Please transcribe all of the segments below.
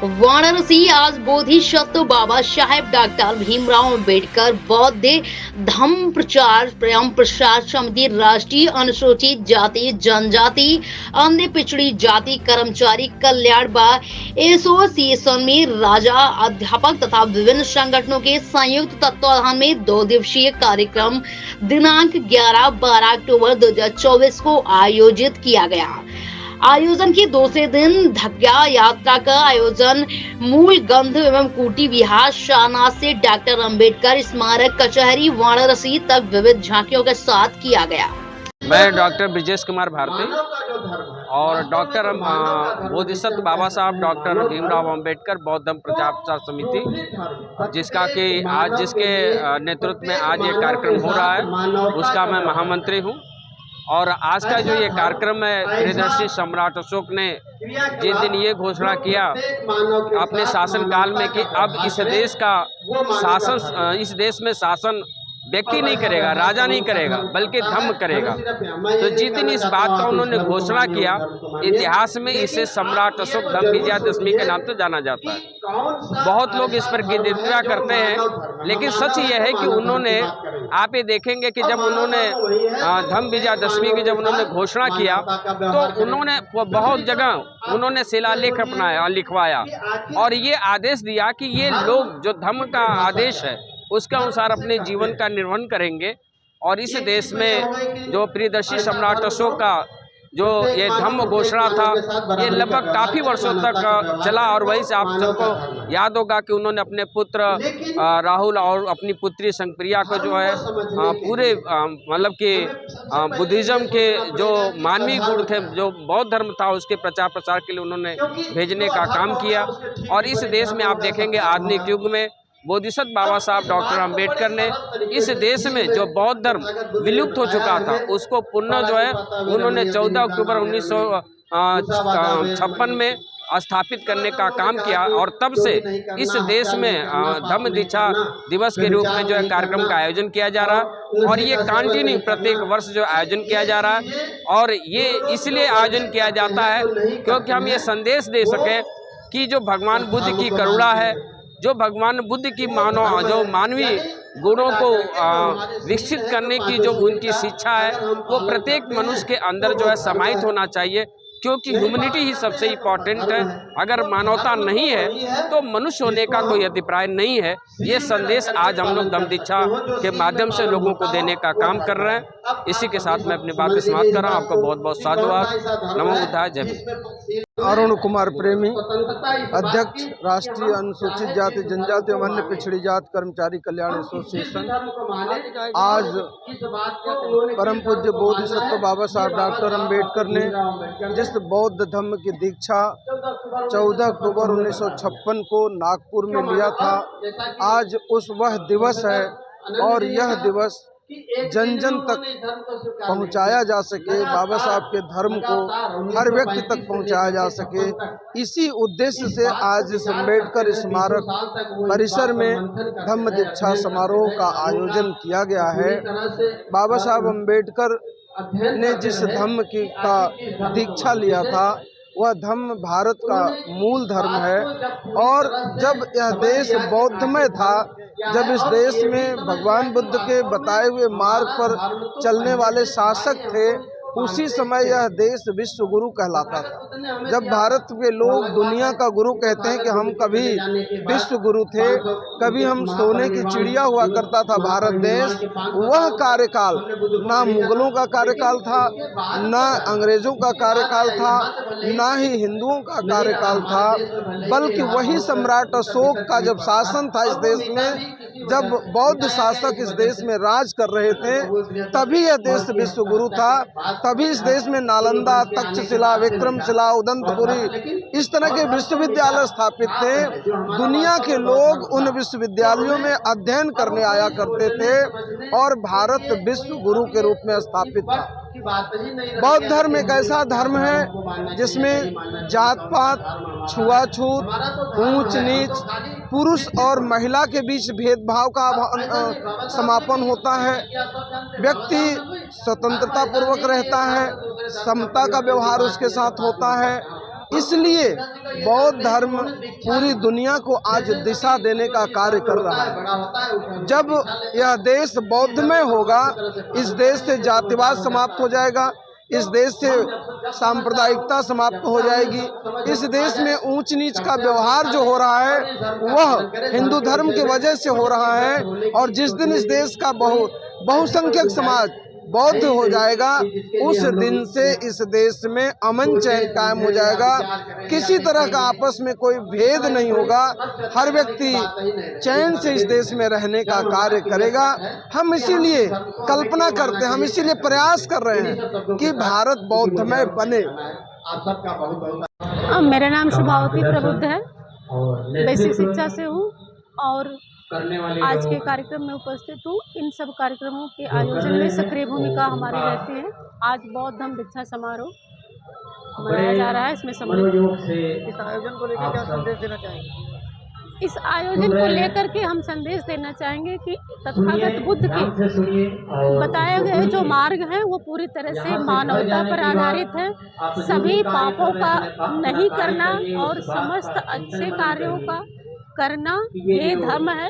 वाराणसी आज बोधिसत्व बाबा साहेब डॉक्टर भीमराव अंबेडकर बौद्ध धम्म प्रचार एवं प्रसार समिति राष्ट्रीय अनुसूचित जाति जनजाति अन्य पिछड़ी जाति कर्मचारी कल्याण व एसोसिएशन में राजा अध्यापक तथा विभिन्न संगठनों के संयुक्त तत्वाधान में 2 दिवसीय कार्यक्रम दिनांक 11-12 अक्टूबर 2024 को आयोजित किया गया। आयोजन के दूसरे दिन धक्का यात्रा का आयोजन मूल गंध एवं कुटी विहार शाहनाज से डॉक्टर अंबेडकर स्मारक कचहरी वाराणसी तक विविध झांकियों के साथ किया गया। मैं डॉक्टर ब्रिजेश कुमार भारती और डॉक्टर बोधिसत्व बाबा साहब डॉक्टर भीमराव अंबेडकर बौद्ध धम्म प्रचार प्रसार समिति जिसके नेतृत्व में आज ये कार्यक्रम हो रहा है, उसका मैं महामंत्री हूँ। और आज का जो ये कार्यक्रम है, प्रियदर्शी सम्राट अशोक ने जिस दिन ये घोषणा किया अपने शासनकाल में कि अब इस देश में शासन व्यक्ति नहीं करेगा, राजा नहीं करेगा, बल्कि धम्म करेगा। तो जिस दिन इस बात का उन्होंने घोषणा किया, इतिहास में इसे सम्राट अशोक धम्म विजयादशमी के नाम से जाना जाता है। बहुत लोग इस पर गिरगिटिया करते हैं, लेकिन सच यह है कि उन्होंने, आप ये देखेंगे कि जब उन्होंने धम्म विजयादशमी की जब उन्होंने घोषणा किया तो उन्होंने बहुत जगह उन्होंने शिलालेख अपनाया, लिखवाया और ये आदेश दिया कि ये लोग जो धम्म का आदेश है उसके अनुसार अपने जीवन का निर्वहन करेंगे। और इस देश में जो प्रियदर्शी सम्राट अशोक का जो ये धम्म घोषणा था, ये लगभग काफ़ी वर्षों तक चला। और वहीं से आप सबको याद होगा कि उन्होंने अपने पुत्र राहुल और अपनी पुत्री संगप्रिया को जो है पूरे मतलब कि बुद्धिज़्म के जो मानवीय गुण थे, जो बौद्ध धर्म था, उसके प्रचार प्रसार के लिए उन्होंने भेजने का काम किया। और इस देश में आप देखेंगे आधुनिक युग में बोधिसत्व बाबा साहब डॉक्टर अंबेडकर ने इस देश में जो बौद्ध धर्म विलुप्त हो चुका था उसको पुनः जो है उन्होंने 14 अक्टूबर 1956 में स्थापित करने का काम किया। और तब से इस देश में धम्म दीक्षा दिवस के रूप में जो है कार्यक्रम का आयोजन किया जा रहा है और ये कंटिन्यू प्रत्येक वर्ष जो आयोजन किया जा रहा है। और ये इसलिए आयोजन किया जाता है क्योंकि हम ये संदेश दे सकें कि जो भगवान बुद्ध की करुणा है, जो भगवान बुद्ध की जो मानवीय गुणों को विकसित करने की जो उनकी शिक्षा है, वो प्रत्येक मनुष्य के अंदर जो है समाहित होना चाहिए, क्योंकि ह्यूमैनिटी ही सबसे इम्पॉर्टेंट है। अगर मानवता नहीं है तो मनुष्य होने का कोई अभिप्राय नहीं है। ये संदेश आज हम लोग धम्म दीक्षा के माध्यम से लोगों को देने का काम कर रहे हैं। इसी के साथ मैं अपनी बातें समाप्त कर रहा हूँ। आपको बहुत बहुत साधुवाद। नमो बुद्धाय। जय भीम। अरुण कुमार प्रेमी, अध्यक्ष राष्ट्रीय अनुसूचित जाति जनजाति एवं अन्य पिछड़ी जाति कर्मचारी कल्याण एसोसिएशन। आज परम पूज्य बोधिसत्व बाबा साहब डॉक्टर अंबेडकर ने जिस बौद्ध धम्म की दीक्षा 14 अक्टूबर 1956 को नागपुर में लिया था, आज वह दिवस है और यह दिवस जन जन तक पहुंचाया जा सके, बाबा साहब के धर्म को हर व्यक्ति तक पहुंचाया जा सके, इसी उद्देश्य से आज इस अम्बेडकर स्मारक परिसर में धम्म दीक्षा समारोह का आयोजन किया गया है। बाबा साहब अम्बेडकर ने जिस धम्म का दीक्षा लिया था वह धम्म भारत का मूल धर्म है। और जब यह देश बौद्धमय था, जब इस देश में भगवान बुद्ध के बताए हुए मार्ग पर चलने वाले शासक थे, उसी समय यह देश विश्व गुरु कहलाता था। जब भारत के लोग दुनिया का गुरु कहते हैं कि हम कभी विश्व गुरु थे, कभी हम सोने की चिड़िया हुआ करता था भारत देश, वह कार्यकाल ना मुगलों का कार्यकाल था, ना अंग्रेजों का कार्यकाल था, ना ही हिंदुओं का कार्यकाल था, बल्कि वही सम्राट अशोक का जब शासन था इस देश में, जब बौद्ध शासक इस देश में राज कर रहे थे, तभी यह देश विश्व गुरु था। तभी इस देश में नालंदा, तक्षशिला, विक्रमशिला, उदंतपुरी इस तरह के विश्वविद्यालय स्थापित थे। दुनिया के लोग उन विश्वविद्यालयों में अध्ययन करने आया करते थे और भारत विश्व गुरु के रूप में स्थापित था। बौद्ध धर्म एक ऐसा धर्म है जिसमें जात पात, छुआछूत, ऊंच नीच, पुरुष और महिला के बीच भेदभाव का समापन होता है। व्यक्ति स्वतंत्रता पूर्वक रहता है, समता का व्यवहार उसके साथ होता है। इसलिए बौद्ध धर्म पूरी दुनिया को आज दिशा देने का कार्य कर रहा है। जब यह देश बौद्धमय होगा, इस देश से जातिवाद समाप्त हो जाएगा, इस देश से सांप्रदायिकता समाप्त हो जाएगी, इस देश में ऊंच नीच का व्यवहार जो हो रहा है वह हिंदू धर्म की वजह से हो रहा है। और जिस दिन इस देश का बहुसंख्यक समाज बौद्ध हो जाएगा, उस दिन से इस देश में अमन चैन कायम हो जाएगा। किसी तरह का आपस में कोई भेद नहीं होगा, हर व्यक्ति चैन से इस देश में रहने का कार्य करेगा। हम इसीलिए कल्पना करते हैं, हम इसीलिए प्रयास कर रहे हैं कि भारत बौद्धमय बने। मेरा नाम शुभावती प्रबुद्ध है, बेसिक शिक्षा से हूँ और आज के कार्यक्रम में उपस्थित हूँ। इन सब कार्यक्रमों के आयोजन में सक्रिय भूमिका हमारी रहती है। आज बौद्ध धम्म दीक्षा समारोह मनाया जा रहा है, इसमें सम्मिलित। इस आयोजन को लेकर क्या संदेश देना चाहेंगे? इस आयोजन को लेकर के हम संदेश देना चाहेंगे कि तथागत बुद्ध के बताए गए जो मार्ग है वो पूरी तरह से मानवता पर आधारित है। सभी पापों का नहीं करना और समस्त अच्छे कार्यों का करना ये धर्म है।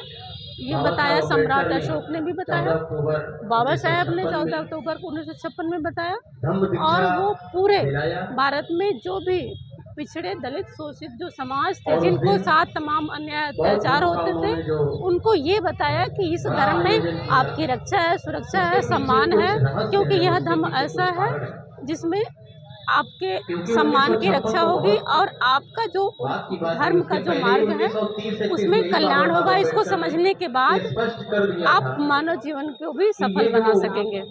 ये बताया सम्राट अशोक ने भी बताया, बाबा साहेब ने 14 अक्टूबर 1956 में बताया। और वो पूरे भारत में जो भी पिछड़े दलित शोषित जो समाज थे, जिनको साथ तमाम अन्याय अत्याचार होते थे, उनको ये बताया कि इस धर्म में आपकी रक्षा है, सुरक्षा है, सम्मान है। क्योंकि यह धर्म ऐसा है जिसमें आपके सम्मान की रक्षा होगी और आपका जो धर्म का जो मार्ग है उसमें कल्याण होगा। इसको समझने के बाद आप मानव जीवन को भी सफल बना सकेंगे।